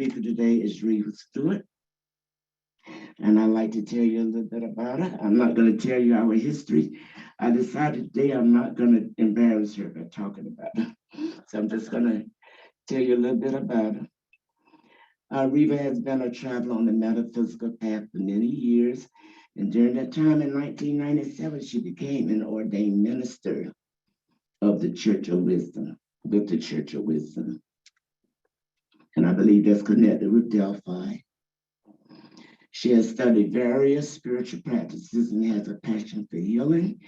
speaker today is Reva Stewart, and I'd like to tell you a little bit about her. I'm not going to tell you our history. I decided today I'm not going to embarrass her by talking about her. So I'm just going to tell you a little bit about her. Reva has been a traveler on the metaphysical path for many years, and during that time in 1997, she became an ordained minister of the Church of Wisdom, with the Church of Wisdom. And I believe that's connected with Delphi. She has studied various spiritual practices and has a passion for healing,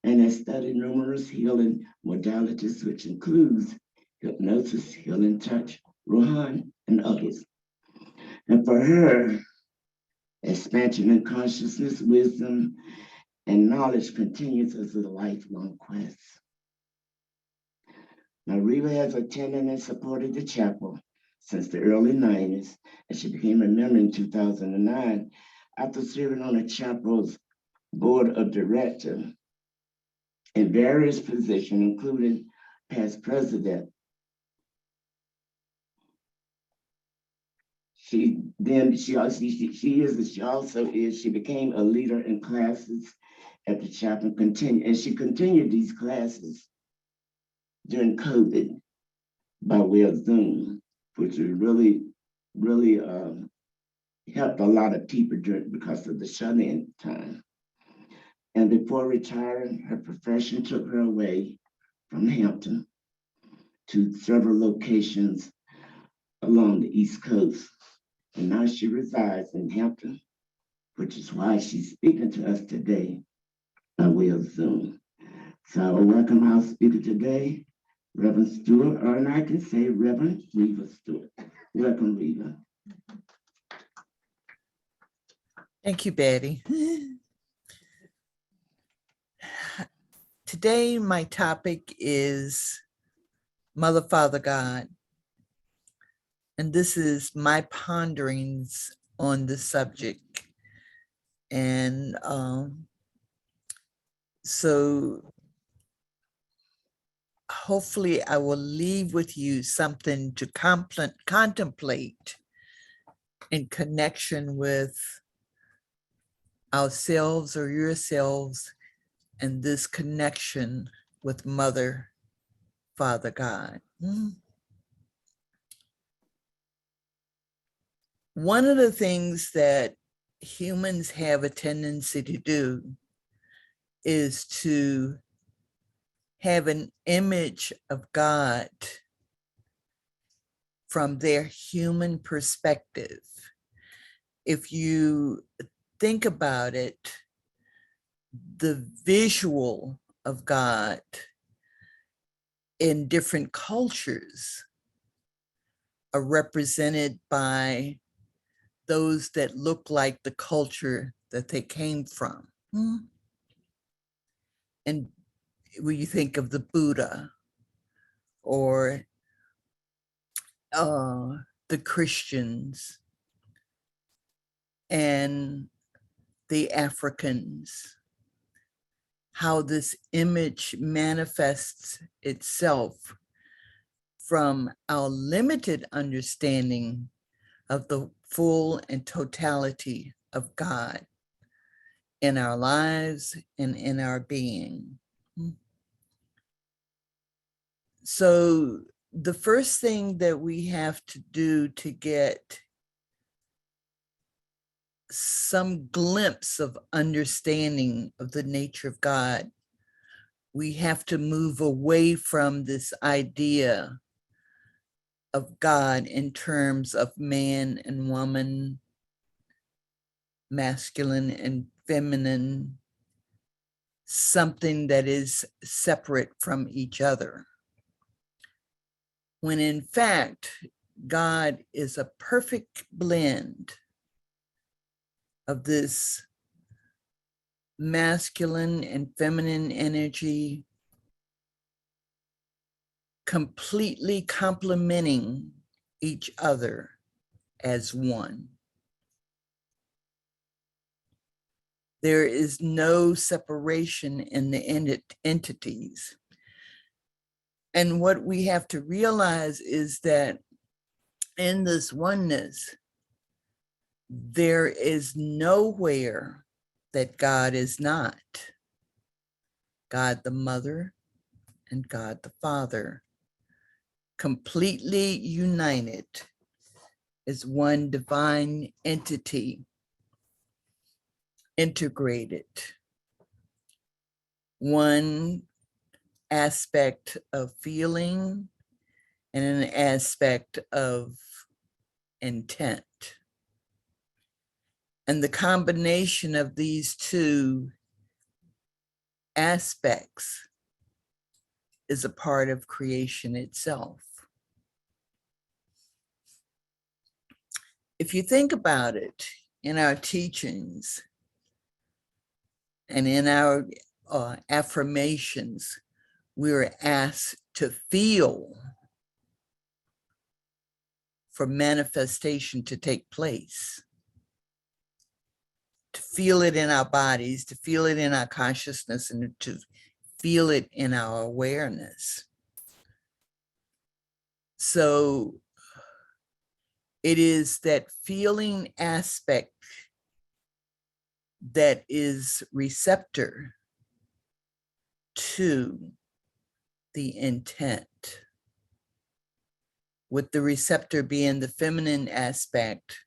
and has studied numerous healing modalities, which includes hypnosis, healing touch, RoHun, and others. And for her, expansion in consciousness, wisdom, and knowledge continues as a lifelong quest. Now, Reva has attended and supported the chapel since the early 90s, and she became a member in 2009 after serving on the chapel's board of directors in various positions, including past president. She became a leader in classes at the chapel, and she continued these classes during COVID by way of Zoom, which was really helped a lot of people because of the shut-in time. And before retiring, her profession took her away from Hampton to several locations along the East Coast. And now she resides in Hampton, which is why she's speaking to us today by way of Zoom. So I will welcome our speaker today, Reverend Stewart, or and I can say Reverend Reva Stewart. Welcome, Reva. Thank you, Betty. Today, my topic is Mother, Father, God. And this is my ponderings on the subject. And so hopefully I will leave with you something to contemplate in connection with ourselves or yourselves and this connection with Mother, Father, God. One of the things that humans have a tendency to do is to have an image of God from their human perspective. If you think about it, the visual of God in different cultures are represented by those that look like the culture that they came from. And when you think of the Buddha or the Christians and the Africans, how this image manifests itself from our limited understanding of the full and totality of God in our lives and in our being. So the first thing that we have to do to get some glimpse of understanding of the nature of God, we have to move away from this idea of God in terms of man and woman, masculine and feminine, something that is separate from each other. When in fact, God is a perfect blend of this masculine and feminine energy, completely complementing each other as one. There is no separation in the entities. And what we have to realize is that in this oneness, there is nowhere that God is not. God the Mother and God the Father, completely united as one divine entity, integrated, one aspect of feeling and an aspect of intent. And the combination of these two aspects is a part of creation itself. If you think about it, in our teachings and in our affirmations, we're asked to feel for manifestation to take place, to feel it in our bodies, to feel it in our consciousness, and to feel it in our awareness. So it is that feeling aspect that is receptor to the intent, with the receptor being the feminine aspect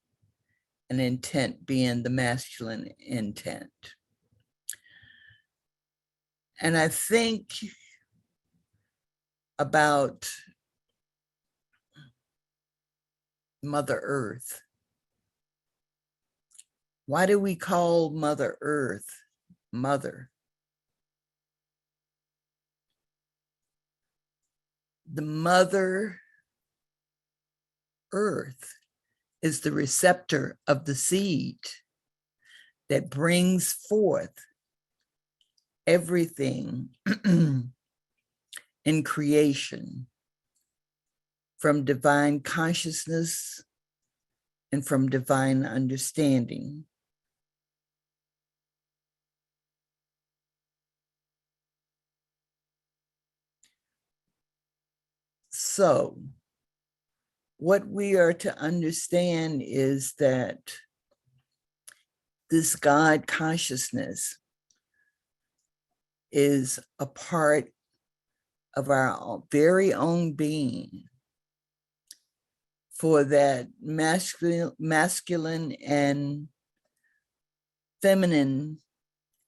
and intent being the masculine intent. And I think about Mother Earth. Why do we call Mother Earth Mother? The Mother Earth is the receptor of the seed that brings forth everything in creation from divine consciousness and from divine understanding. So, what we are to understand is that this God consciousness is a part of our very own being. For that masculine and feminine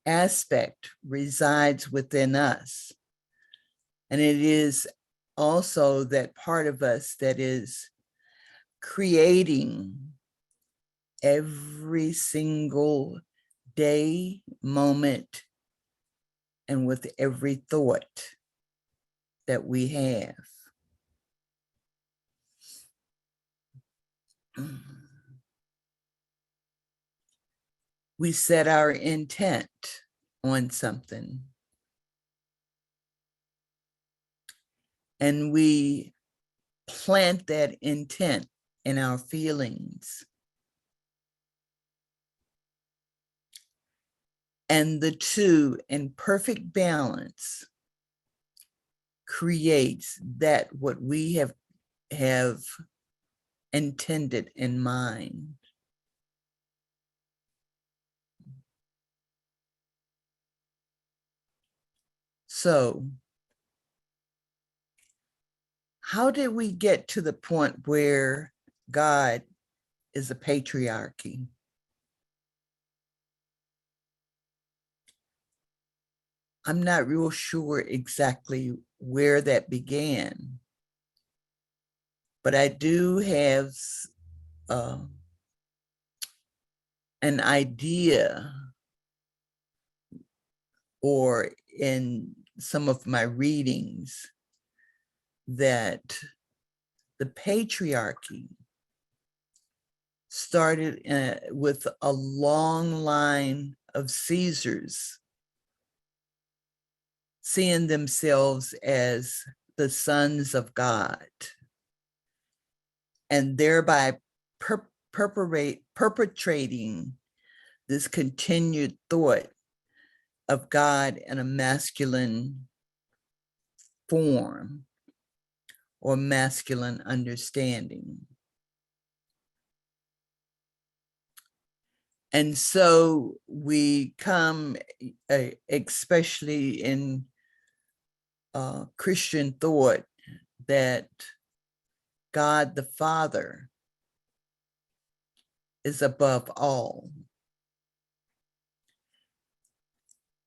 aspect resides within us. And it is also that part of us that is creating every single day, moment, and with every thought that we have. We set our intent on something, and we plant that intent in our feelings. And the two in perfect balance creates that what we have intended in mind. So, how did we get to the point where God is a patriarchy? I'm not real sure exactly where that began, but I do have an idea, or in some of my readings, that the patriarchy started with a long line of Caesars seeing themselves as the sons of God, and thereby perpetrating this continued thought of God in a masculine form or masculine understanding. And so we come, especially in Christian thought, that God the Father is above all.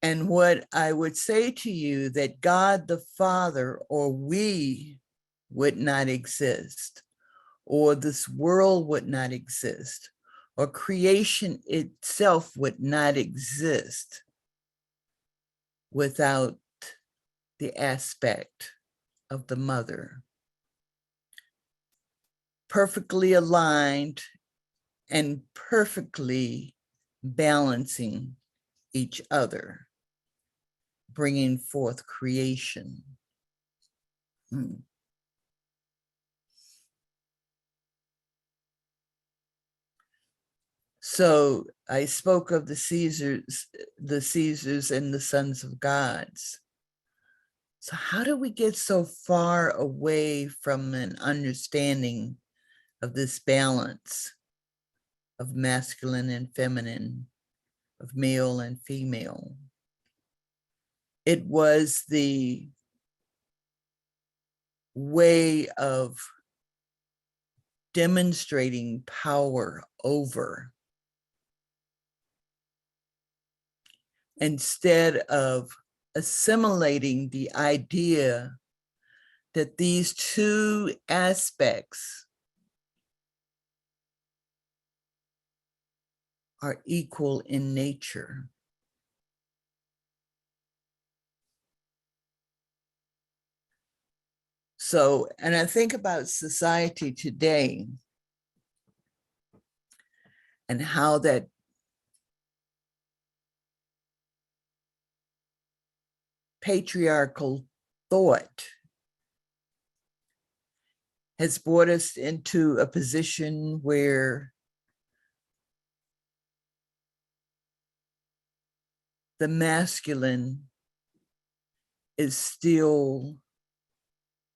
And what I would say to you, that God the Father or we would not exist, or this world would not exist, or creation itself would not exist without the aspect of the mother. Perfectly aligned and perfectly balancing each other, bringing forth creation. So I spoke of the Caesars and the sons of gods. So how do we get so far away from an understanding of this balance of masculine and feminine, of male and female? It was the way of demonstrating power over, instead of assimilating the idea that these two aspects are equal in nature. So, and I think about society today and how that patriarchal thought has brought us into a position where the masculine is still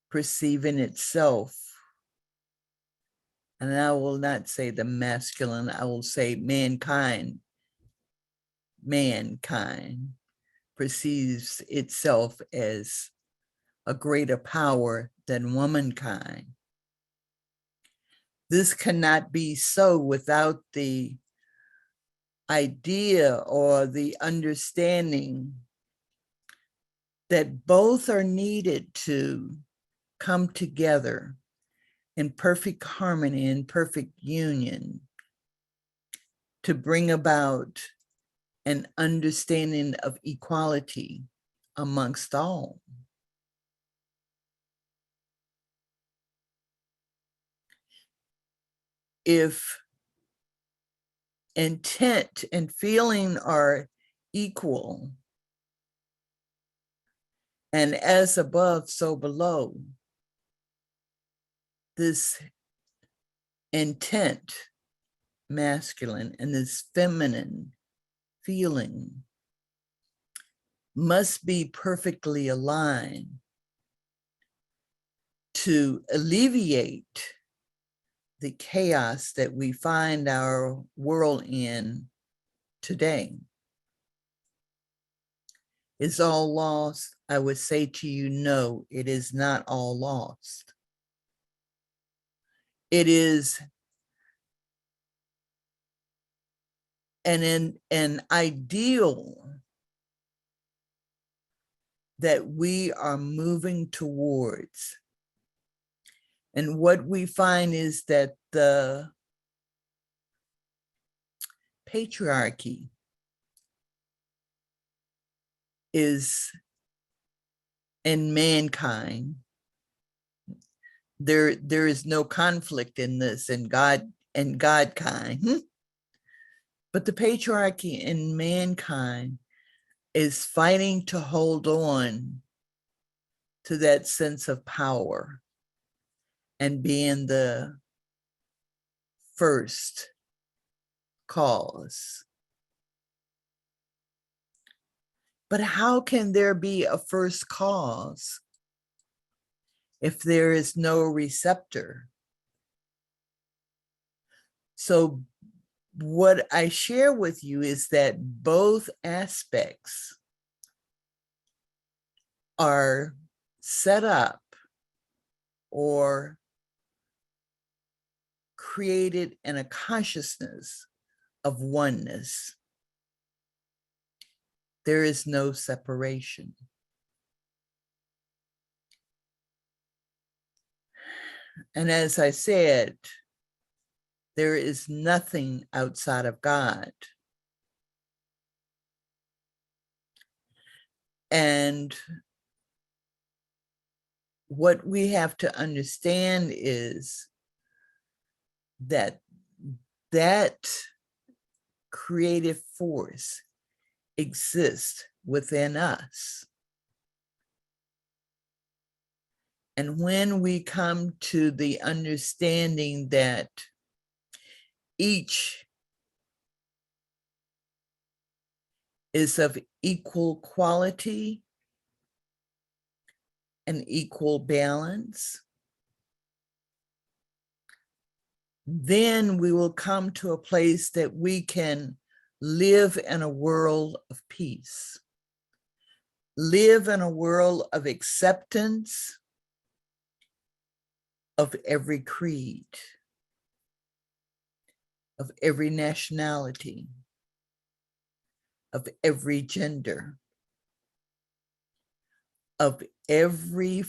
perceiving itself. And I will not say the masculine, I will say mankind perceives itself as a greater power than womankind. This cannot be so without the idea or the understanding that both are needed to come together in perfect harmony and perfect union to bring about an understanding of equality amongst all. If intent and feeling are equal, and as above, so below, this intent, masculine, and this feminine feeling must be perfectly aligned to alleviate the chaos that we find our world in today. Is all lost? I would say to you, no, it is not all lost. It is an ideal that we are moving towards. And what we find is that the patriarchy is in mankind. There is no conflict in this in God and Godkind. But the patriarchy in mankind is fighting to hold on to that sense of power and being the first cause. But how can there be a first cause if there is no receptor? So what I share with you is that both aspects are set up or created in a consciousness of oneness. There is no separation. And as I said, there is nothing outside of God. And what we have to understand is that that creative force exists within us. And when we come to the understanding that each is of equal quality and equal balance, then we will come to a place that we can live in a world of peace, live in a world of acceptance of every creed, of every nationality, of every gender, of every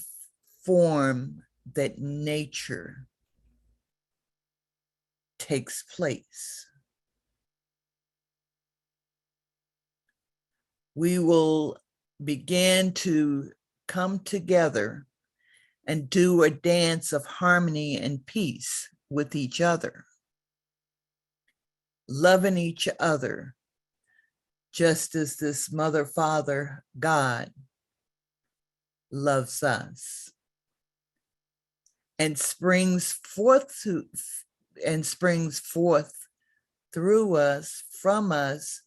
form that nature takes place. We will begin to come together and do a dance of harmony and peace with each other, loving each other, just as this Mother, Father, God loves us and springs forth through us, from us,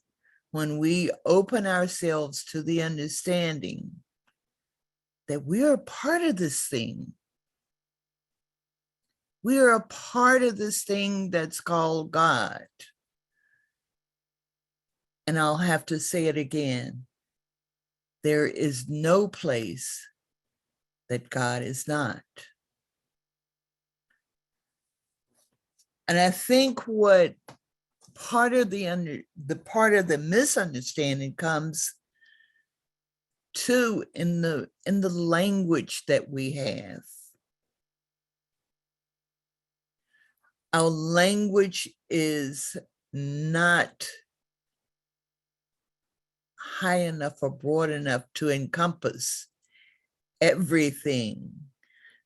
when we open ourselves to the understanding that we are part of this thing. We are a part of this thing that's called God. And I'll have to say it again. There is no place that God is not. And I think what part of the misunderstanding comes too in the language that we have. Our language is not high enough or broad enough to encompass everything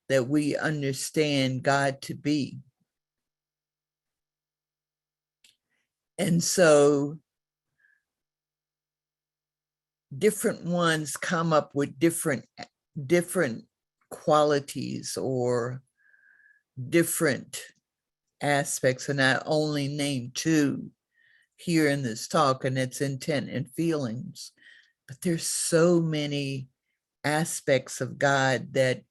that we understand God to be. And so different ones come up with different qualities or different aspects, and I only name two here in this talk, and it's intent and feelings. But there's so many aspects of God that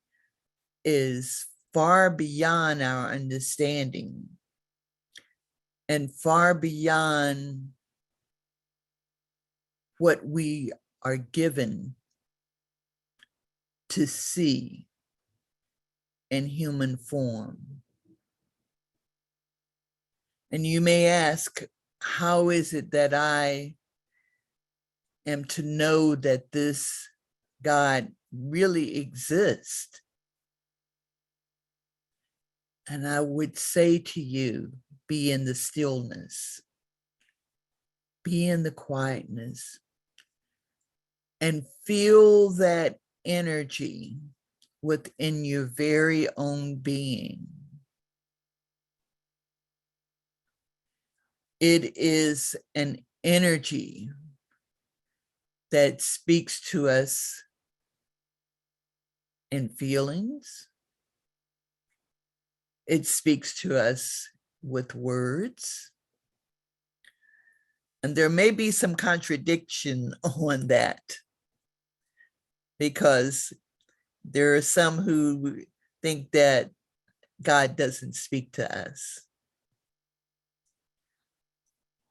is far beyond our understanding and far beyond what we are given to see in human form. And you may ask, how is it that I am to know that this God really exists? And I would say to you, be in the stillness, be in the quietness, and feel that energy within your very own being. It is an energy that speaks to us in feelings. It speaks to us with words. And there may be some contradiction on that, because there are some who think that God doesn't speak to us.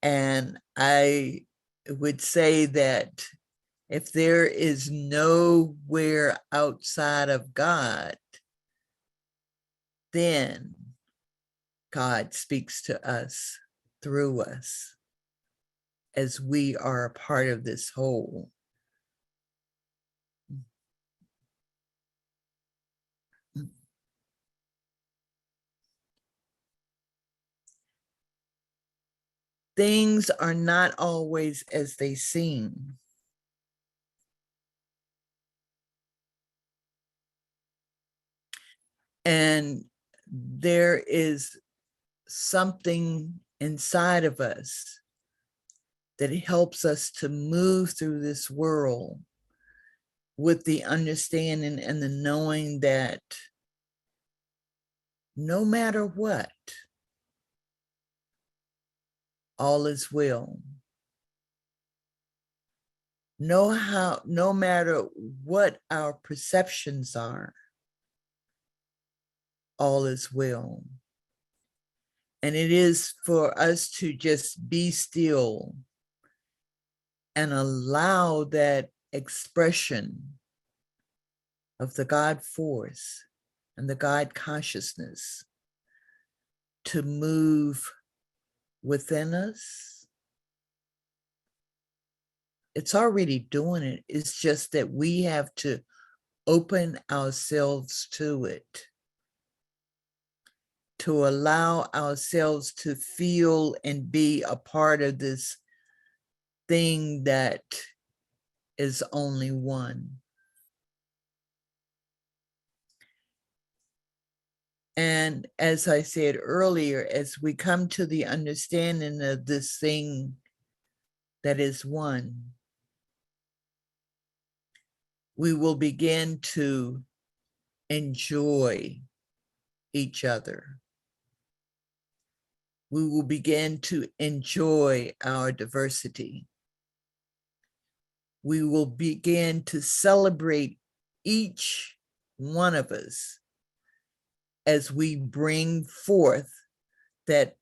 And I would say that if there is nowhere outside of God, then God speaks to us through us as we are a part of this whole. Things are not always as they seem. And there is something inside of us that helps us to move through this world with the understanding and the knowing that no matter what, all is well. No matter what our perceptions are, all is well. And it is for us to just be still and allow that expression of the God force and the God consciousness to move within us. It's already doing it. It's just that we have to open ourselves to it, to allow ourselves to feel and be a part of this thing that is only one. And as I said earlier, as we come to the understanding of this thing that is one, we will begin to enjoy each other. We will begin to enjoy our diversity. We will begin to celebrate each one of us as we bring forth that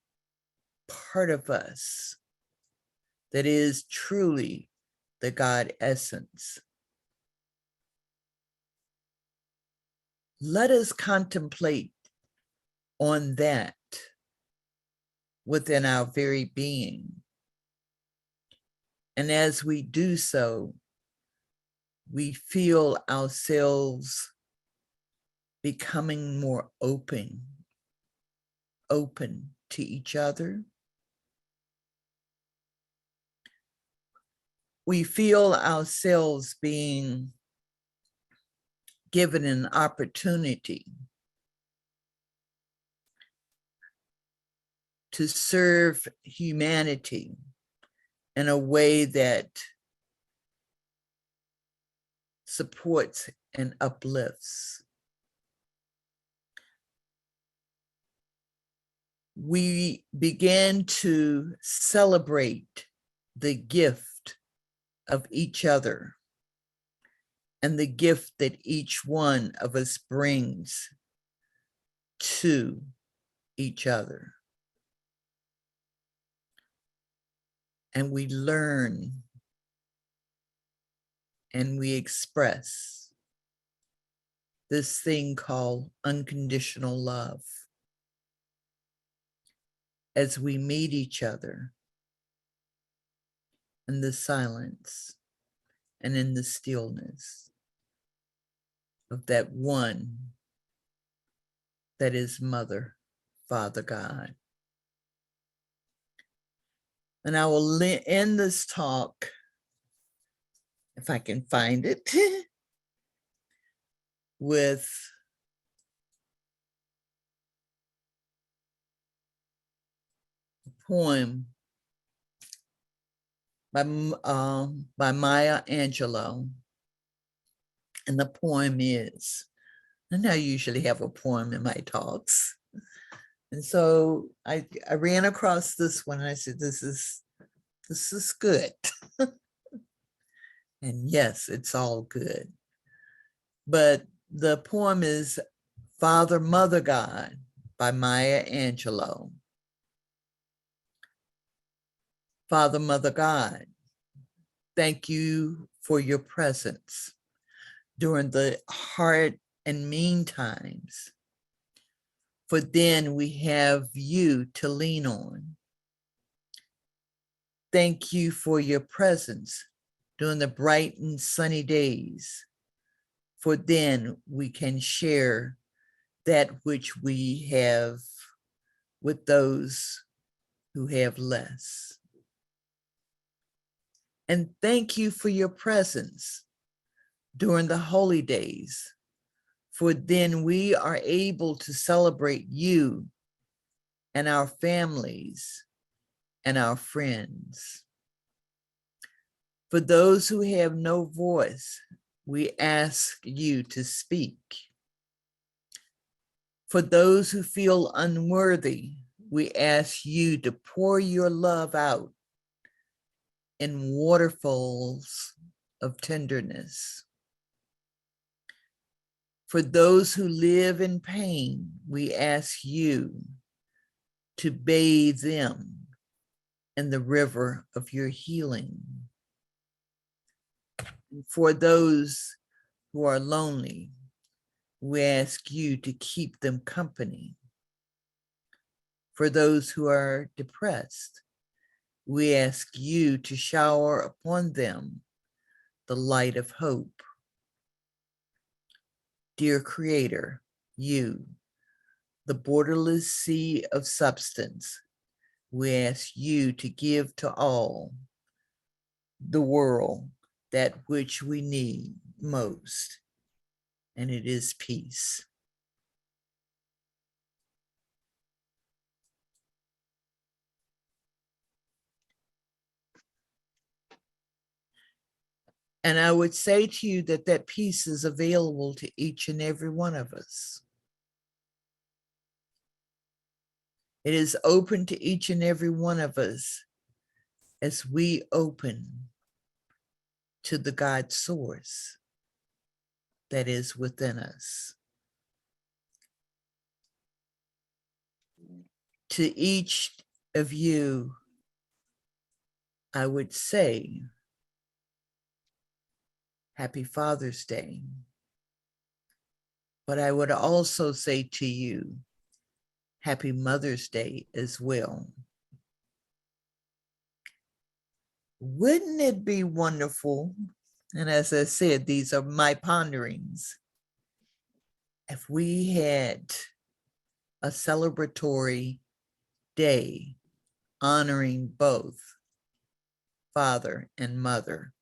part of us that is truly the God essence. Let us contemplate on that within our very being. And as we do so, we feel ourselves becoming more open to each other. We feel ourselves being given an opportunity to serve humanity in a way that supports and uplifts. We begin to celebrate the gift of each other and the gift that each one of us brings to each other. And we learn and we express this thing called unconditional love as we meet each other in the silence and in the stillness of that one that is Mother, Father God. And I will end this talk, if I can find it, with a poem by Maya Angelou. And the poem is, and I usually have a poem in my talks. And so I ran across this one and I said, this is good. And yes, it's all good. But the poem is Father, Mother God by Maya Angelou. Father, Mother God, thank you for your presence during the hard and mean times. For then we have you to lean on. Thank you for your presence during the bright and sunny days. For then we can share that which we have with those who have less. And thank you for your presence during the holy days, for then we are able to celebrate you and our families and our friends. For those who have no voice, we ask you to speak. For those who feel unworthy, we ask you to pour your love out in waterfalls of tenderness. For those who live in pain, we ask you to bathe them in the river of your healing. For those who are lonely, we ask you to keep them company. For those who are depressed, we ask you to shower upon them the light of hope. Dear Creator, you, the borderless sea of substance, we ask you to give to all the world that which we need most, and it is peace. And I would say to you that that peace is available to each and every one of us. It is open to each and every one of us as we open to the God source that is within us. To each of you, I would say, Happy Father's Day. But I would also say to you, Happy Mother's Day as well. Wouldn't it be wonderful? And as I said, these are my ponderings. If we had a celebratory day honoring both father and mother.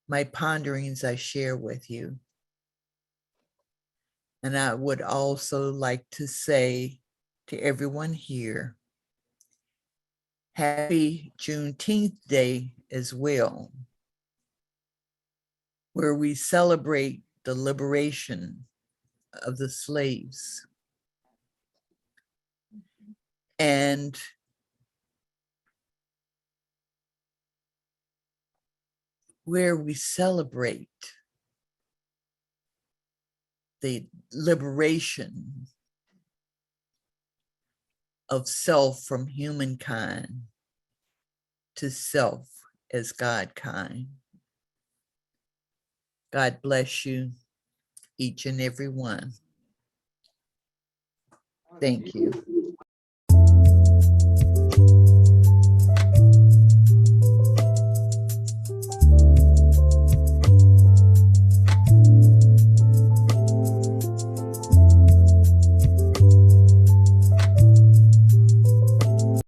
My ponderings I share with you. And I would also like to say to everyone here, Happy Juneteenth Day as well, where we celebrate the liberation of the slaves. And where we celebrate the liberation of self from humankind to self as Godkind. God bless you, each and every one. Thank you.